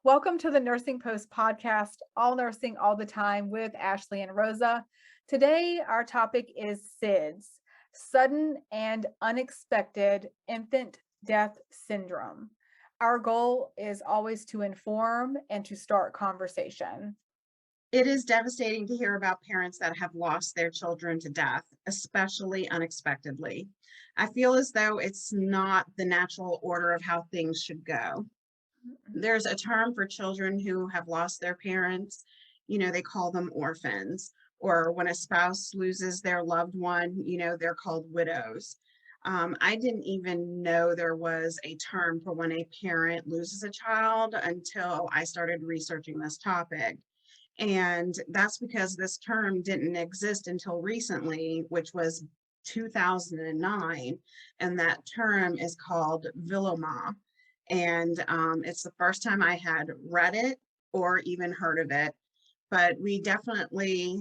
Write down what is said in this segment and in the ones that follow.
Welcome to the Nursing Post podcast, All Nursing All the Time with Ashley and Rosa. Today, our topic is SIDS, Sudden and Unexpected Infant Death Syndrome. Our goal is always to inform and to start conversation. It is devastating to hear about parents that have lost their children to death, especially unexpectedly. I feel as though it's not the natural order of how things should go. There's a term for children who have lost their parents. They call them orphans. Or when a spouse loses their loved one, they're called widows. I didn't even know there was a term for when a parent loses a child until I started researching this topic. And that's because this term didn't exist until recently, which was 2009. And that term is called Viloma. And it's the first time I had read it or even heard of it. But we definitely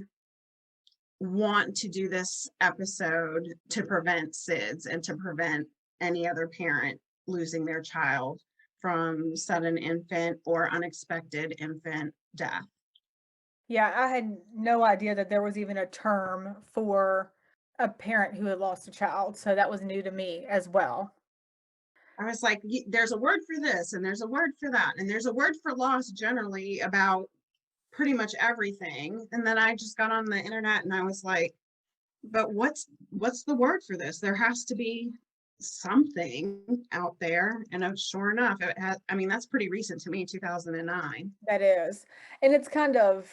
want to do this episode to prevent SIDS and to prevent any other parent losing their child from sudden infant or unexpected infant death. Yeah, I had no idea that there was even a term for a parent who had lost a child. So that was new to me as well. I was like, there's a word for this, and there's a word for that, and there's a word for loss generally about pretty much everything. And then I just got on the internet and I was like, but what's the word for this? There has to be something out there. And sure enough, it has. I mean, that's pretty recent to me, 2009. That is. And it's kind of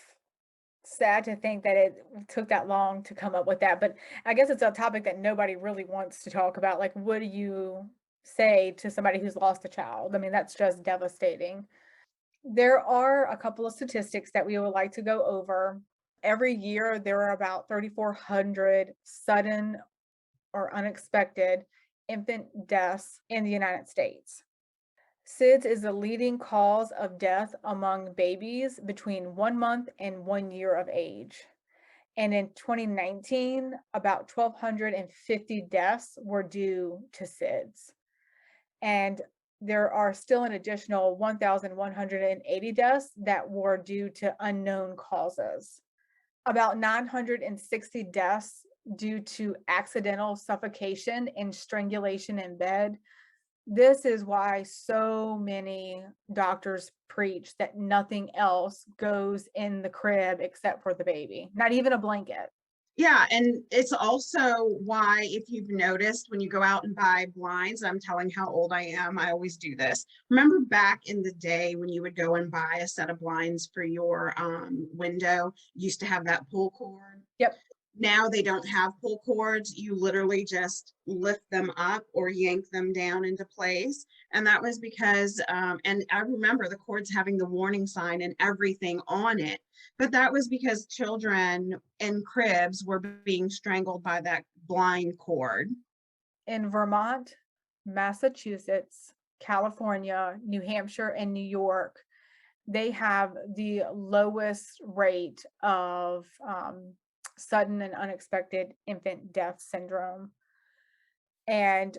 sad to think that it took that long to come up with that, but I guess it's a topic that nobody really wants to talk about. Like, what do you say to somebody who's lost a child? I mean, that's just devastating. There are a couple of statistics that we would like to go over. Every year, there are about 3,400 sudden or unexpected infant deaths in the United States. SIDS is the leading cause of death among babies between 1 month and 1 year of age. And in 2019, about 1,250 deaths were due to SIDS. And there are still an additional 1,180 deaths that were due to unknown causes. About 960 deaths due to accidental suffocation and strangulation in bed. This is why so many doctors preach that nothing else goes in the crib except for the baby, not even a blanket. Yeah, and it's also why, if you've noticed, when you go out and buy blinds, I'm telling how old I am, I always do this. Remember back in the day when you would go and buy a set of blinds for your window, you used to have that pull cord? Yep. Now they don't have pull cords. You literally just lift them up or yank them down into place. And that was because, and I remember the cords having the warning sign and everything on it, but that was because children in cribs were being strangled by that blind cord. In Vermont, Massachusetts, California, New Hampshire, and New York, they have the lowest rate of sudden and unexpected infant death syndrome. And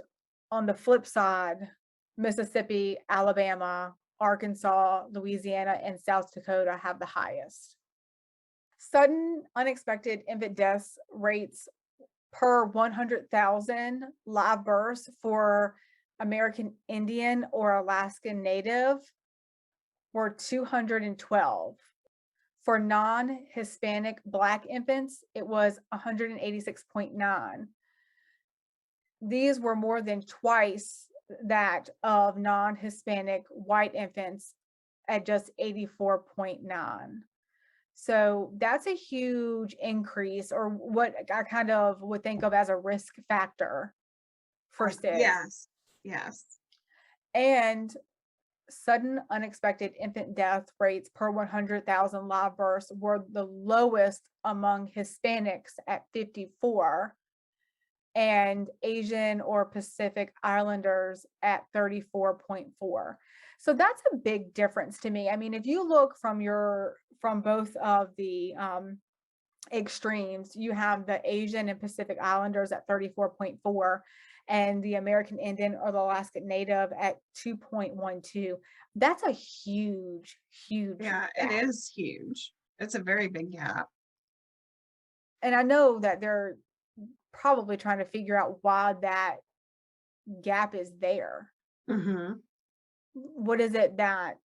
on the flip side, Mississippi, Alabama, Arkansas, Louisiana, and South Dakota have the highest. Sudden unexpected infant deaths rates per 100,000 live births for American Indian or Alaskan Native were 212. For non-Hispanic Black infants, it was 186.9. These were more than twice that of non-Hispanic white infants at just 84.9. So that's a huge increase, or what I kind of would think of as a risk factor for SIDS. Yes. And sudden unexpected infant death rates per 100,000 live births were the lowest among Hispanics at 54 and Asian or Pacific Islanders at 34.4. So that's a big difference to me. I mean, if you look from both of the extremes, you have the Asian and Pacific Islanders at 34.4 and the American Indian or the Alaska Native at 2.12. That's a huge, huge Yeah, it gap. is huge. It's a very big gap. And I know that they're probably trying to figure out why that gap is there. Mhm. What is it that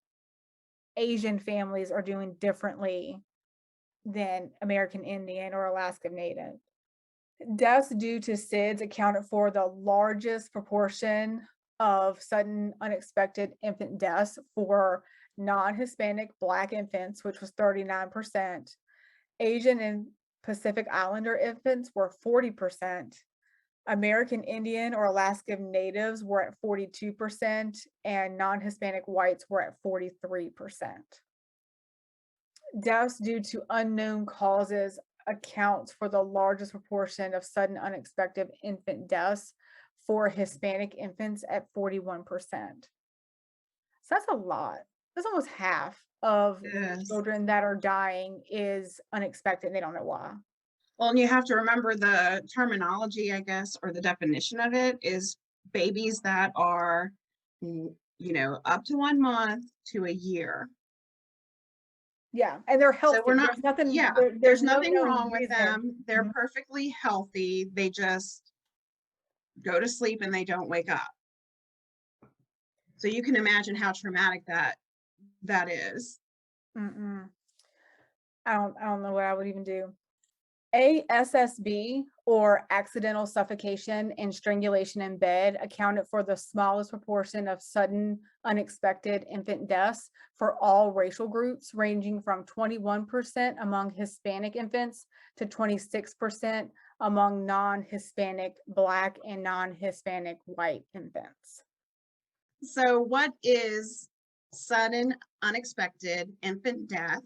Asian families are doing differently than American Indian or Alaska Native? Deaths due to SIDS accounted for the largest proportion of sudden unexpected infant deaths for non-Hispanic Black infants, which was 39%. Asian and Pacific Islander infants were 40%. American Indian or Alaskan Natives were at 42%, and non-Hispanic whites were at 43%. Deaths due to unknown causes accounts for the largest proportion of sudden unexpected infant deaths for Hispanic infants at 41%. So that's a lot. That's almost half of It is. children that are dying is unexpected, and they don't know why. Well, and you have to remember the terminology, I guess, or the definition of it is babies that are, up to 1 month to a year. Yeah, and they're So we're healthy. not There's nothing yeah, there's there's no nothing known wrong with reason. them. They're Mhm. perfectly healthy. They just go to sleep and they don't wake up. So you can imagine how traumatic that is. Mm-mm. I don't know what I would even do. ASSB, or accidental suffocation and strangulation in bed, accounted for the smallest proportion of sudden unexpected infant deaths for all racial groups, ranging from 21% among Hispanic infants to 26% among non-Hispanic Black and non-Hispanic white infants. So what is sudden unexpected infant death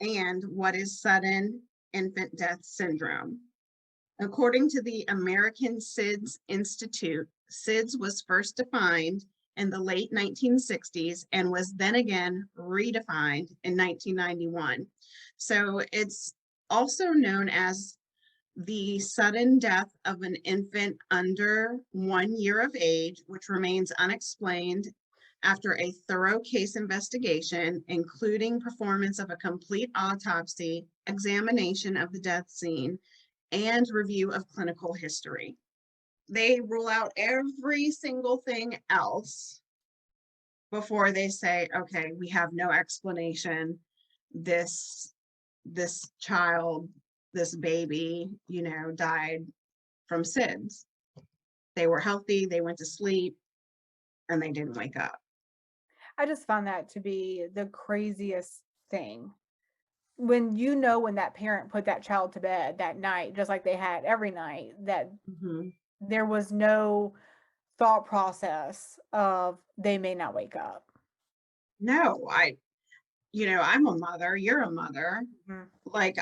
and what is sudden infant death syndrome? According to the American SIDS Institute, SIDS was first defined in the late 1960s and was then again redefined in 1991. So it's also known as the sudden death of an infant under 1 year of age, which remains unexplained after a thorough case investigation, including performance of a complete autopsy, examination of the death scene, and review of clinical history. They rule out every single thing else before they say, okay, we have no explanation. This child, this baby, died from SIDS. They were healthy, they went to sleep, and they didn't wake up. I just found that to be the craziest thing. When that parent put that child to bed that night, just like they had every night, that Mhm. there was no thought process of they may not wake up. No, I'm a mother, you're a mother. Mhm. Like,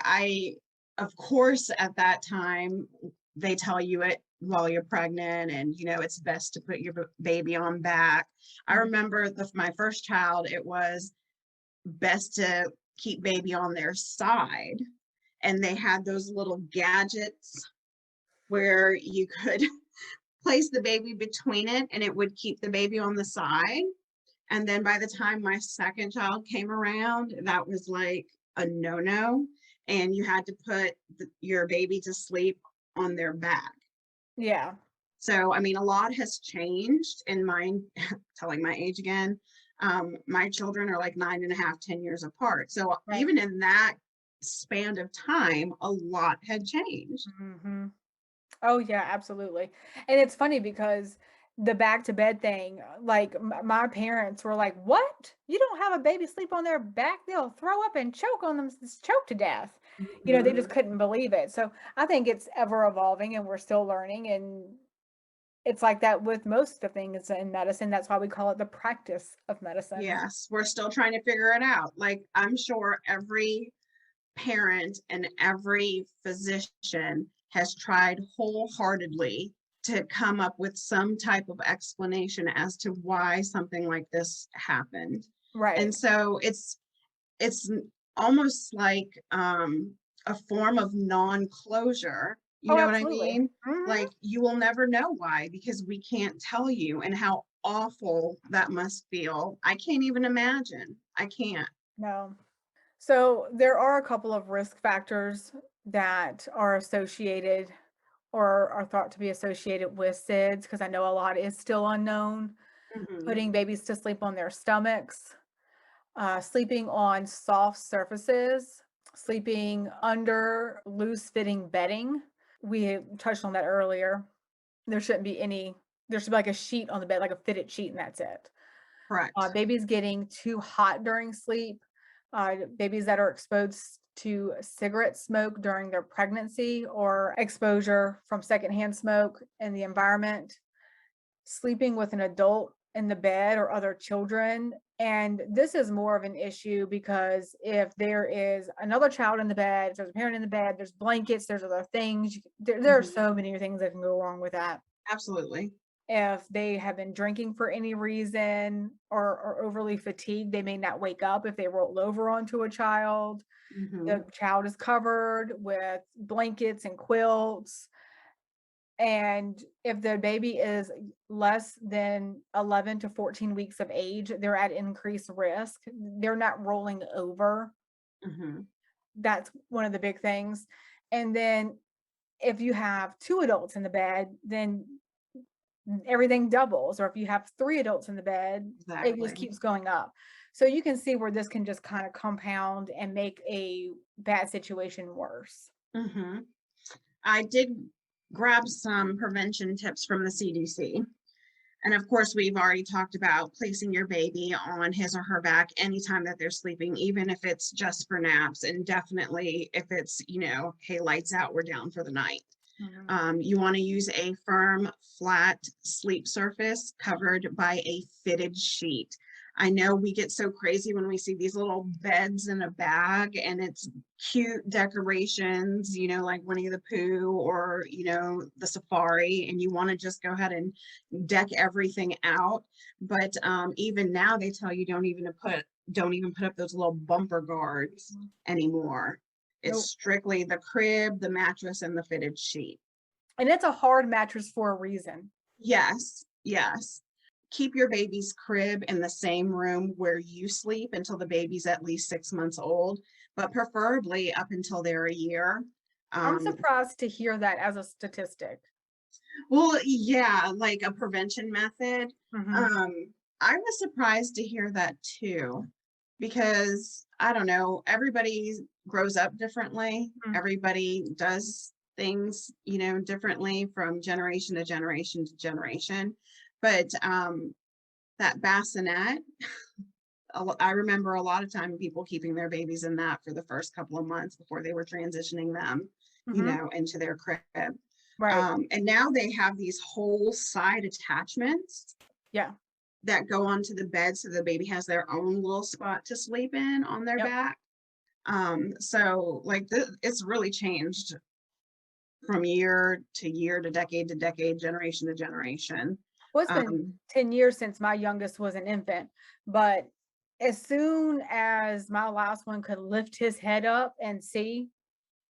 of course, at that time, they tell you it while you're pregnant, and it's best to put your baby on back. I Mhm. remember my first child, it was best to keep baby on their side, and they had those little gadgets where you could place the baby between it, and it would keep the baby on the side. And then by the time my second child came around, that was like a no-no, and you had to put your baby to sleep on their back. Yeah, So, I mean, a lot has changed in mine, telling my age again. My children are like 9.5, 10 years apart. So right. even in that span of time, a lot had changed. Mhm. Oh, yeah, absolutely. And it's funny because the back to bed thing, like, my parents were like, "What? You don't have a baby sleep on their back? They'll throw up and choke on them, choke to death." They Mhm. just couldn't believe it. So, I think it's ever evolving and we're still learning, and it's like that with most of things in medicine. That's why we call it the practice of medicine. Yes, we're still trying to figure it out. Like, I'm sure every parent and every physician has tried wholeheartedly to come up with some type of explanation as to why something like this happened. And Right. so it's almost like a form of non-closure. You Oh, know what I absolutely. mean? Mhm. Like, you will never know why because we can't tell you, and how awful that must feel. I can't even imagine. I can't. No. So there are a couple of risk factors that are associated or are thought to be associated with SIDS because I know a lot is still unknown. Mhm, Putting babies to sleep on their stomachs, sleeping on soft surfaces, sleeping under loose fitting bedding. We touched on that earlier. There shouldn't be any, there should be like a sheet on the bed, like a fitted sheet, and that's it. correct. Babies getting too hot during sleep, babies that are exposed to cigarette smoke during their pregnancy or exposure from secondhand smoke in the environment, sleeping with an adult in the bed or other children. And this is more of an issue because if there is another child in the bed, if there's a parent in the bed, there's blankets, there's other things, there are Mhm, so many things that can go wrong with that. absolutely. If they have been drinking for any reason or are overly fatigued, they may not wake up if they roll over onto a child. Mhm, The child is covered with blankets and quilts. And if the baby is less than 11 to 14 weeks of age, they're at increased risk. They're not rolling over. mhm, That's one of the big things. And then if you have two adults in the bed, then everything doubles. Or if you have three adults in the bed, it just exactly. keeps going up. So you can see where this can just kind of compound and make a bad situation worse. Mhm. I did grab some prevention tips from the CDC. And of course, we've already talked about placing your baby on his or her back anytime that they're sleeping, even if it's just for naps, and definitely if it's, hey, lights out, we're down for the night. Mhm. You want to use a firm, flat sleep surface covered by a fitted sheet. I know we get so crazy when we see these little beds in a bag and it's cute decorations, like Winnie the Pooh or, the safari, and you want to just go ahead and deck everything out. But even now they tell you don't even put up those little bumper guards Mhm. anymore. It's Nope. strictly the crib, the mattress, and the fitted sheet. And it's a hard mattress for a reason. Yes, yes. Keep your baby's crib in the same room where you sleep until the baby's at least 6 months old, but preferably up until they're a year. I'm Um, surprised to hear that as a statistic. well, yeah, like a prevention method. Mhm. Um, I was surprised to hear that too, because I don't know, everybody grows up differently. Mm. Everybody does things, differently from generation to generation to generation. But that bassinet, I remember a lot of time people keeping their babies in that for the first couple of months before they were transitioning them, Mhm. into their crib. Right. And now they have these whole side attachments Yeah. that go onto the bed so the baby has their own little spot to sleep in on their Yep. back. So like it's really changed from year to decade to decade, generation to generation. Well, it's been Um, 10 years since my youngest was an infant, but as soon as my last one could lift his head up and see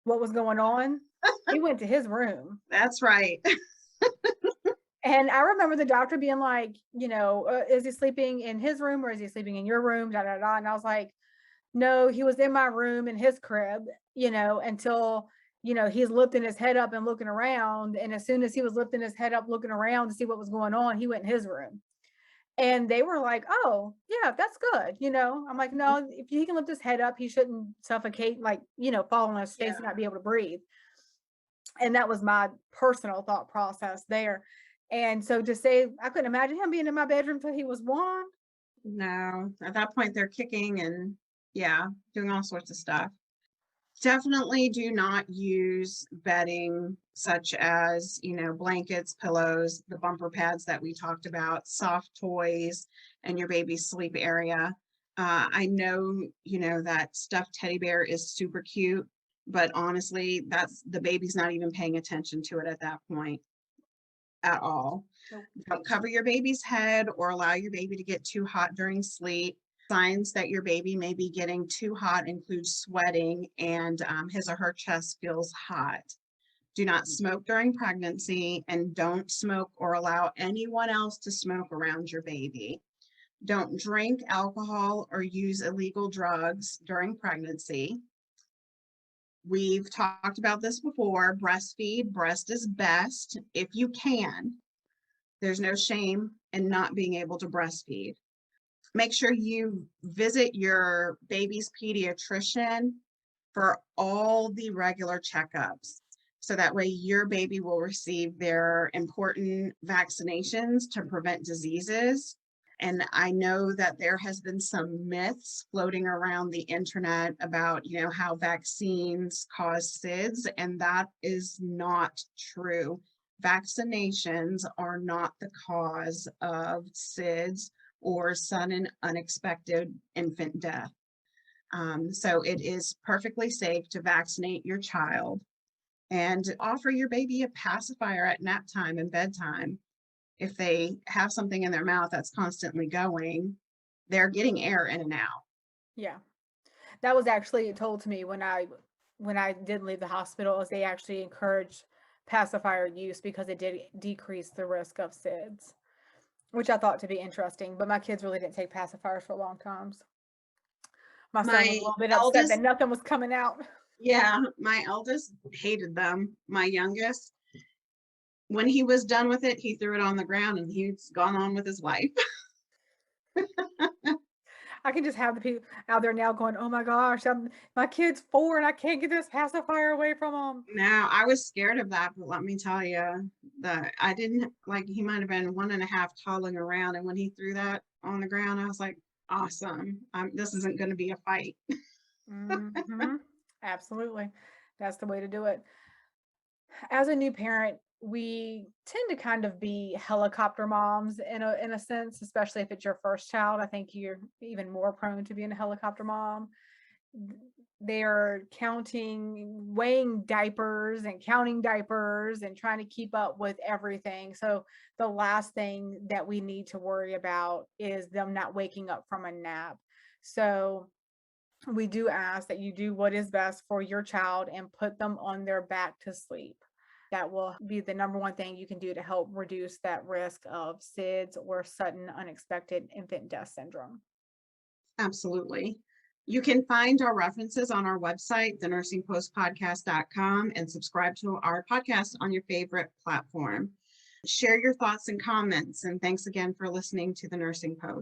what was going on, he went to his room. that's right. And I remember the doctor being like, "Is he sleeping in his room or is he sleeping in your room?" Da da da. And I was like, "No, he was in my room in his crib, until he's lifting his head up and looking around. And as soon as he was lifting his head up, looking around to see what was going on, he went in his room." And they were like, "Oh, yeah, that's good." I'm like, "No, if he can lift his head up, he shouldn't suffocate, like, fall on his face and Yeah. not be able to breathe." And that was my personal thought process there. And so to say, I couldn't imagine him being in my bedroom till he was one. No, at that point they're kicking and yeah, doing all sorts of stuff. Definitely do not use bedding such as, blankets, pillows, the bumper pads that we talked about, soft toys, and your baby's sleep area. I know, that stuffed teddy bear is super cute, but honestly, that's the baby's not even paying attention to it at that point at all. Nope. Don't cover your baby's head or allow your baby to get too hot during sleep. Signs that your baby may be getting too hot include sweating and his or her chest feels hot. Do not smoke during pregnancy, and don't smoke or allow anyone else to smoke around your baby. Don't drink alcohol or use illegal drugs during pregnancy. We've talked about this before. Breastfeed. Breast is best if you can. There's no shame in not being able to breastfeed. Make sure you visit your baby's pediatrician for all the regular checkups. So that way your baby will receive their important vaccinations to prevent diseases. And I know that there has been some myths floating around the internet about, how vaccines cause SIDS, and that is not true. Vaccinations are not the cause of SIDS or sudden unexpected infant death. So it is perfectly safe to vaccinate your child and offer your baby a pacifier at nap time and bedtime. If they have something in their mouth that's constantly going, they're getting air in and out. Yeah. That was actually told to me when I did leave the hospital, is they actually encouraged pacifier use because it did decrease the risk of SIDS, which I thought to be interesting, but my kids really didn't take pacifiers for long times. My son was a My little bit upset that eldest, nothing was coming out. yeah, my eldest hated them. My youngest, when he was done with it, he threw it on the ground and he's gone on with his life. I can just have the people out there now going, "Oh my gosh, my kid's 4 and I can't get this pacifier away from him." Now, I was scared of that, but let me tell you, that I didn't like, he might have been 1.5 toddling around, and when he threw that on the ground, I was like, awesome. This isn't going to be a fight. Mhm. Absolutely. That's the way to do it. As a new parent, we tend to kind of be helicopter moms in a sense, especially if it's your first child. I think you're even more prone to being a helicopter mom. They're weighing diapers and counting diapers and trying to keep up with everything. So the last thing that we need to worry about is them not waking up from a nap. So we do ask that you do what is best for your child and put them on their back to sleep. That will be the number one thing you can do to help reduce that risk of SIDS or sudden unexpected infant death syndrome. Absolutely. You can find our references on our website, thenursingpostpodcast.com, and subscribe to our podcast on your favorite platform. Share your thoughts and comments, and thanks again for listening to The Nursing Post.